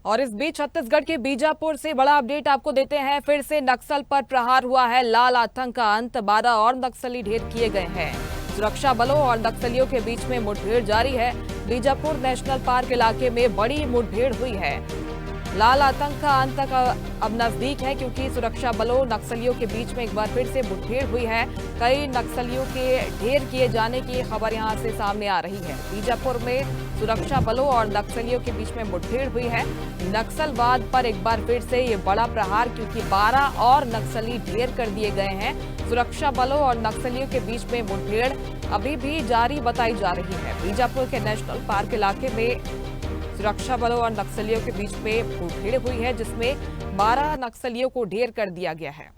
और इस बीच छत्तीसगढ़ के बीजापुर से बड़ा अपडेट आपको देते हैं। फिर से नक्सल पर प्रहार हुआ है। लाल आतंक का अंत, 12 और नक्सली ढेर किए गए हैं। सुरक्षा बलों और नक्सलियों के बीच में मुठभेड़ जारी है। बीजापुर नेशनल पार्क इलाके में बड़ी मुठभेड़ हुई है। लाल आतंक का अंत अब नजदीक है, क्योंकि सुरक्षा बलों नक्सलियों के बीच में एक बार फिर से मुठभेड़ हुई है। कई नक्सलियों के ढेर किए जाने की खबर यहां से सामने आ रही है। बीजापुर में सुरक्षा बलों और नक्सलियों के बीच में मुठभेड़ हुई है। नक्सलवाद पर एक बार फिर से ये बड़ा प्रहार, क्योंकि 12 और नक्सली ढेर कर दिए गए हैं। सुरक्षा बलों और नक्सलियों के बीच में मुठभेड़ अभी भी जारी बताई जा रही है। बीजापुर के नेशनल पार्क इलाके में सुरक्षा बलों और नक्सलियों के बीच में मुठभेड़ हुई है, जिसमें 12 नक्सलियों को ढेर कर दिया गया है।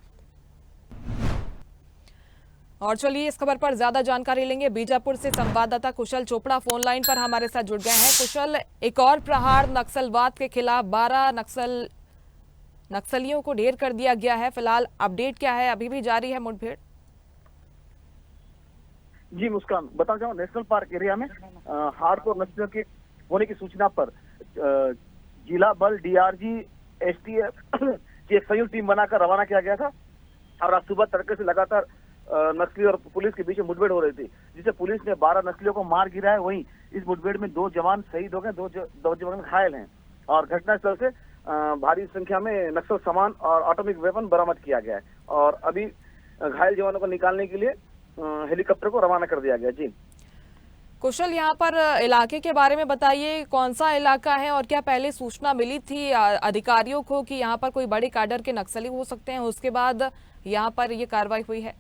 और चलिए इस खबर पर ज्यादा जानकारी लेंगे। बीजापुर से संवाददाता कुशल चोपड़ा फोन लाइन पर हमारे साथ जुड़ गए हैं। कुशल, एक और प्रहार नक्सलवाद के खिलाफ, 12 नक्सलियों को ढेर कर दिया गया है। फिलहाल अपडेट क्या है? अभी भी जारी है मुठभेड़? जी मुस्कान, बताना चाहूँ नेशनल पार्क एरिया में हार्डकोर नक्सलियों के होने की सूचना पर जिला बल, डीआरजी, एसटीएफ की एक संयुक्त टीम बनाकर रवाना किया गया था। और आज सुबह तड़के से लगातार नक्सली और पुलिस के बीच मुठभेड़ हो रही थी, जिसे पुलिस ने 12 नक्सलियों को मार गिरा है। वहीं इस मुठभेड़ में 2 जवान शहीद हो गए, दो जवान घायल हैं। और घटनास्थल से भारी संख्या में नक्सल सामान और ऑटोमेटिक वेपन बरामद किया गया है। और अभी घायल जवानों को निकालने के लिए हेलीकॉप्टर को रवाना कर दिया गया। जी कुशल, यहाँ पर इलाके के बारे में बताइए, कौन सा इलाका है और क्या पहले सूचना मिली थी अधिकारियों को कि यहाँ पर कोई बड़े कैडर के नक्सली हो सकते हैं, उसके बाद यहाँ पर ये कार्रवाई हुई है?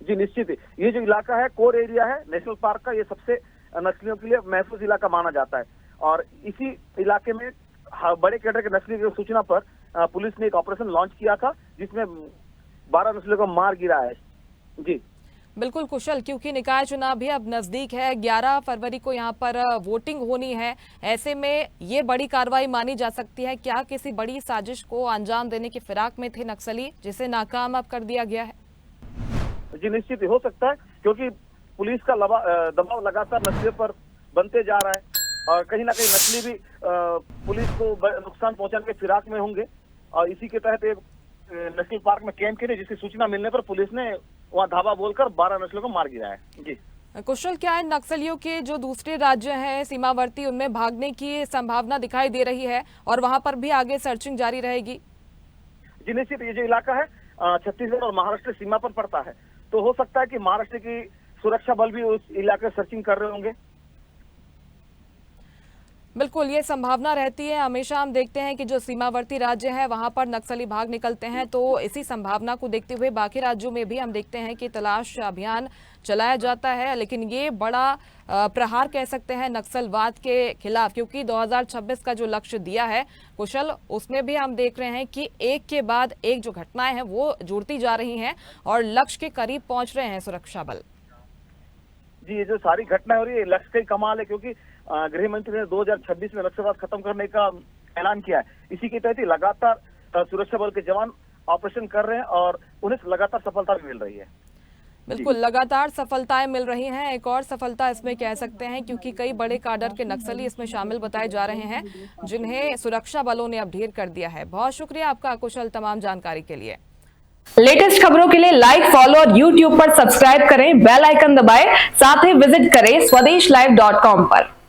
जी निश्चित ही, ये जो इलाका है कोर एरिया है नेशनल पार्क का, ये सबसे नक्सलियों के लिए महफूज इलाका माना जाता है। और इसी इलाके में बड़े कैडर के नक्सली की सूचना पर पुलिस ने एक ऑपरेशन लॉन्च किया था, जिसमें 12 नक्सलियों को मार गिरा है। जी बिल्कुल कुशल, क्योंकि निकाय चुनाव भी अब नजदीक है। 11 फरवरी को यहाँ पर वोटिंग होनी है। ऐसे में ये बड़ी कार्रवाई मानी जा सकती है। क्या किसी बड़ी साजिश को अंजाम देने की फिराक में थे नक्सली, जिसे नाकाम अब कर दिया गया है? जी निश्चित ही हो सकता है, क्योंकि पुलिस का दबाव लगातार नक्सलियों पर बनते जा रहा है। और कहीं ना कहीं नक्सली भी पुलिस को नुकसान पहुंचाने के फिराक में होंगे। और इसी के तहत एक नेशनल पार्क में कैंप किए, जिसकी सूचना मिलने पर पुलिस ने वहाँ धावा बोलकर 12 नक्सलियों को मार गिरा है। जी कुशल, क्या इन नक्सलियों के जो दूसरे राज्य हैं सीमावर्ती, उनमें भागने की संभावना दिखाई दे रही है और वहां पर भी आगे सर्चिंग जारी रहेगी? जी निश्चित, ये जो इलाका है छत्तीसगढ़ और महाराष्ट्र सीमा पर पड़ता है, तो हो सकता है कि महाराष्ट्र की सुरक्षा बल भी उस इलाके सर्चिंग कर रहे होंगे। बिल्कुल, ये संभावना रहती है। हमेशा हम देखते हैं कि जो सीमावर्ती राज्य है वहां पर नक्सली भाग निकलते हैं, तो इसी संभावना को देखते हुए बाकी राज्यों में भी हम देखते हैं कि तलाश अभियान चलाया जाता है। लेकिन ये बड़ा प्रहार कह सकते हैं नक्सलवाद के खिलाफ, क्योंकि 2026 का जो लक्ष्य दिया है कुशल, उसमें भी हम देख रहे हैं कि एक के बाद एक जो घटनाएं हैं वो जुड़ती जा रही हैं और लक्ष्य के करीब पहुंच रहे हैं सुरक्षा बल। जी, ये जो सारी घटनाएं हो रही है लक्ष्य का ही कमाल है, क्योंकि गृह मंत्री ने 2026 में नक्सलवाद खत्म करने का ऐलान किया है। इसी के तहत ही लगातार सुरक्षा बल के जवान ऑपरेशन कर रहे हैं और उन्हें लगातार सफलता भी मिल रही है। बिल्कुल, लगातार सफलताएं मिल रही हैं। एक और सफलता इसमें कह सकते हैं, क्योंकि कई बड़े काडर के नक्सली इसमें शामिल बताए जा रहे हैं, जिन्हें सुरक्षा बलों ने अब ढेर कर दिया है। बहुत शुक्रिया आपका कुशल, तमाम जानकारी के लिए। लेटेस्ट खबरों के लिए लाइक, फॉलो और यूट्यूब पर सब्सक्राइब करें, बेल आइकन दबाएं, साथ ही विजिट करें swedishlive.com पर।